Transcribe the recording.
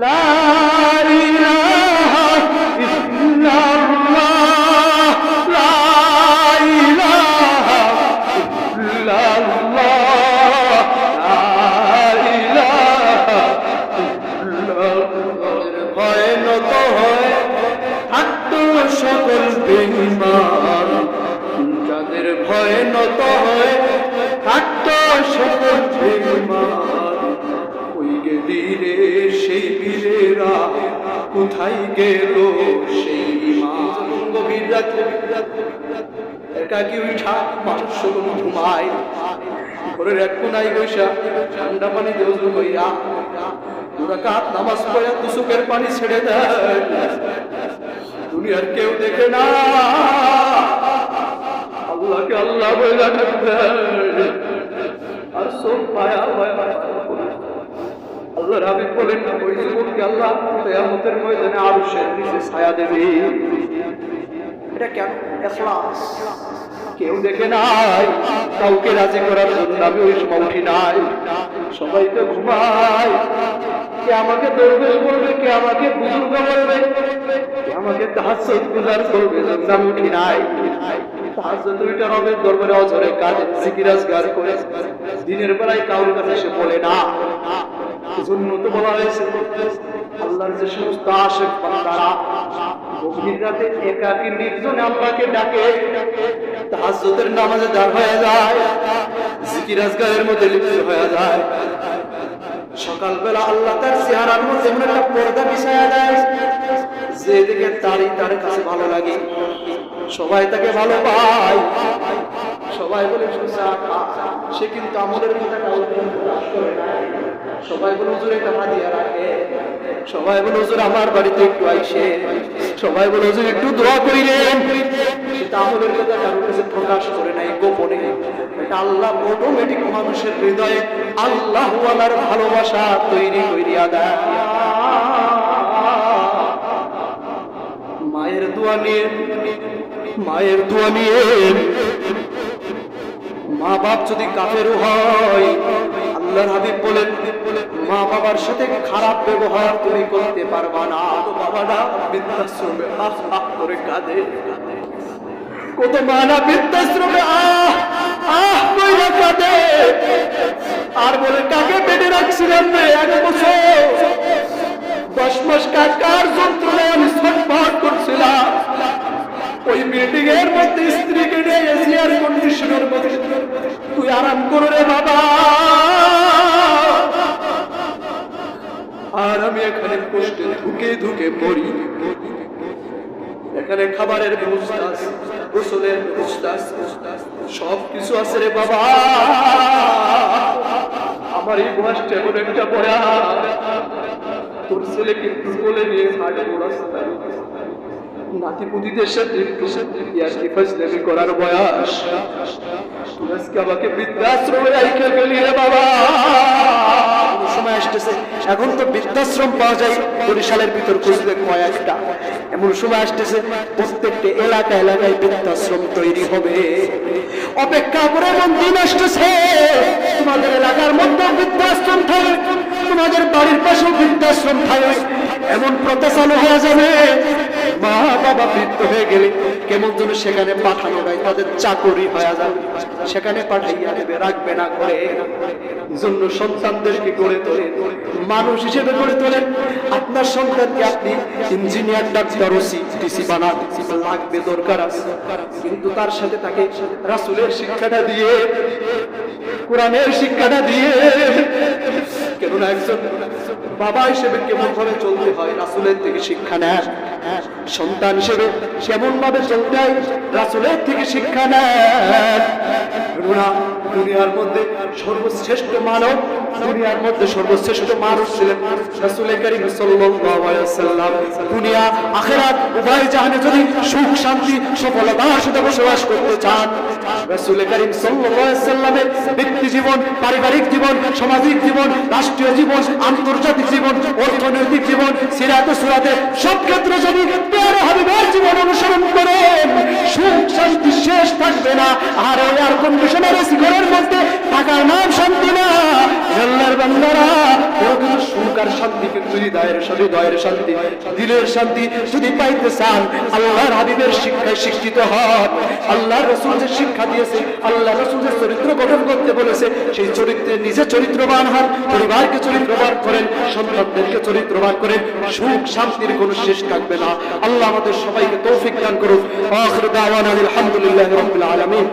লা ইলাহা ইল্লাল্লাহ, লা ইলাহা ইল্লাল্লাহ, লা ইলাহা ইল্লাল্লাহ। ভয়ে নত হয়ে থাকতো সকল বেঈমান, যাদের ভয়ে নত হয়ে থাকতো সকল বেঈমান, ওই গেদিরে সেই বীরেরা কোথায় গেল সেই ঈমান। গভীর রাতে একাকী উঠা মানুষ ঘুমায়, ঘরের এক কোনায় বৈশা ঠান্ডা পানি দিয়ে ওযু কইরা 2 রাকাত নামাজ পড়া দুসুকের পানি ছেড়ে দেয়। দুনিয়ার কেউ দেখে না, আল্লাহকে আল্লাহ বলে ডাকবে আর সব পায়া পায়া। আল্লাহর হাবিব বলেন, ওই যুবককে আল্লাহ কিয়ামতের ময়দানে আরশের নিচে ছায়া দেবে। এটা কেন? ইখলাস। কেউ দেখে নাই, কাউকে রাজি করার জন্য আমি ওই সময় উঠি নাই। সবাই তো ঘুমায়। কে আমাকে দরবেশ বলবে, কে আমাকে বুজুর্গ বলবে, কে আমাকে তাহাজ্জুদ গুজার করবে, আমি উঠি নাই। তাহাজ্জুদ দুইটা রবের দরবারে অজরে কাজে জিকির আজকার করে দিনের বেলায় কাউর কাছে সে বলে না। এজন্য তো বলা হয়েছে আল্লাহর যে সমস্ত আশিক বান্দারা গভীর রাতে একাকী নির্জনে আল্লাহকে ডাকে, তাহাজ্জুদের নামাজে দাঁড় হয়ে যায়, জিকির আজকারের মধ্যে লিপ্ত হয়ে যায়, সকালবেলা আল্লাহ তার চেহারার মধ্যে এমন একটা পর্দা বিছায়া দেয় যে দিকে তার কাছে ভালো লাগে, সবাই তাকে ভালো পায়। সবাই বলে সে কিন্তু আমলের কথা কাউকে প্রকাশ করে না। সবাই বলে হুজুর এটা হাদিয়া রাখে, সবাই বলে হুজুর আমার বাড়িতে একটু আইসে, সবাই বলে হুজুর একটু দোয়া করিলেন। সেটা আমলের কথা কারোর কাছে প্রকাশ করে নাই, গোপনে। এটা আল্লাহ অটোমেটিক মানুষের হৃদয়ে আল্লাহ ওয়ালার ভালোবাসা তৈরি করিয়া দেয়। মায়ের দোয়া নিয়ে, মায়ের দোয়া নিয়ে মা বাপ যদি কাফের হয়, আল্লাহর হাবিব বলেন মা বাবার সাথে খারাপ ব্যবহার তুমি করতে পারবা না। তো বাবারা বৃদ্ধাশ্রমে আহ আহ করে কাঁদে, কত মানা বৃদ্ধাশ্রমে আহ আহ কইরা কাঁদে, আর বলে কাকে পেটে রাখছিলেন রে 1 বছর 10 মাস কার যন্ত্রণায় আমি ছটফট করছিলাম। ওই বিল্ডিং এর মধ্যে স্ত্রীকে নিয়ে এসি এয়ার কন্ডিশনের মধ্যে তুই আরাম করো রে বাবা, আর আমি এখানে কষ্টে ধুকে ধুকে মরি। এখানে খাবারের ব্যবস্থা আছে, গোসলের ব্যবস্থা আছে, সব কিছু আছে রে বাবা। আমার এই বয়সটা এমন একটা বয়স, তোর ছেলেকে একটু বলে নিয়ে হাঁটবো রাস্তায়, নাতিপুতিদের সাথে ইয়ার্কি ফাজলামি করার বয়স। তুই আজকে আমাকে বৃদ্ধাশ্রমে রাইখে গেলি রে বাবা। সময় আসতেছে, এখন তো বৃদ্ধাশ্রম পাওয়া যায় বরিশালের ভিতর খুঁজলে কয়েকটা। এমন সময় আসতেছে প্রত্যেকটা এলাকায় এলাকায় বৃদ্ধাশ্রম তৈরি হবে। অপেক্ষা করে এমন দিন আসতেছে তোমাদের এলাকার মধ্যে বৃদ্ধাশ্রম থাকবে, তোমাদের বাড়ির পাশেও বৃদ্ধাশ্রম থাকবে। এমন প্রথা চালু হয়ে যাবে, মা বাবা বৃদ্ধ হয়ে গেলে কেমন যেন সেখানে পাঠানো যায়, তাদের চাকরি হয়ে যাবে, সেখানে পাঠাইয়া দেবে, রাখবে না করে। জন্য সন্তানদেরকে গড়ে তোলে, মানুষ হিসেবে গড়ে তোলেন। আপনার সন্তানকে আপনি ইঞ্জিনিয়ার, ডাক্তার, ওসি, ডিসি বানান, লাগবে, দরকার আছে, কিন্তু তার সাথে তাকে রাসূলের শিক্ষাটা দিয়ে, কোরআনের শিক্ষাটা দিয়ে। কেননা একজন বাবা হিসেবে কেমন ভাবে চলতে হয় রাসূলের থেকে শিক্ষা নেন, সন্তান হিসেবে কেমন ভাবে চলতে হয় রাসূলের থেকে শিক্ষা নেন। কেননা দুনিয়ার মধ্যে সর্বশ্রেষ্ঠ মানব, দুনিয়ার মধ্যে সর্বশ্রেষ্ঠ মানুষ ছিলেন রাসূল করিম সাল্লাল্লাহু আলাইহি ওয়াসাল্লাম। দুনিয়া আখিরাত উভয় জাহানে যদি সুখ শান্তি সফলতার সাথে বসবাস করতে চান, রাসূল করিম সাল্লাল্লাহু আলাইহি ওয়াসাল্লামের ব্যক্তি জীবন, পারিবারিক জীবন, সামাজিক জীবন, রাষ্ট্রীয় জীবন, আন্তর্জাতিক জীবন, অর্থনৈতিক জীবন, সিরাত ও সুরাতে সব ক্ষেত্রে যদি প্যারা হাবিবের জীবন অনুসরণ করেন, সুখ শান্তি শেষ থাকবে না। আর এয়ার কন্ডিশনার এসি ঘরের মধ্যে থাকার নাম শান্তি না, আল্লাহর বান্দারা, কিন্তু সুখ আর শান্তি কিন্তু হৃদয়ের শান্তি, দিলের শান্তি যদি পাইতে চান আল্লাহর হাবিবের শিক্ষায় শিক্ষিত হন। আল্লাহ রাসূল যে শিক্ষা দিয়েছে, আল্লাহ রাসূল যে চরিত্র গঠন করতে বলেছে, সেই চরিত্রে নিজে চরিত্রবান হন, পরিবারকে চরিত্রবান করেন, সন্তানদেরকে চরিত্রবান করেন, সুখ শান্তির কোনো শেষ থাকবে না। আল্লাহ আমাদের সবাইকে তৌফিক দান করুন। আখির দাওয়ানা আলহামদুলিল্লাহি রাব্বিল আলামিন।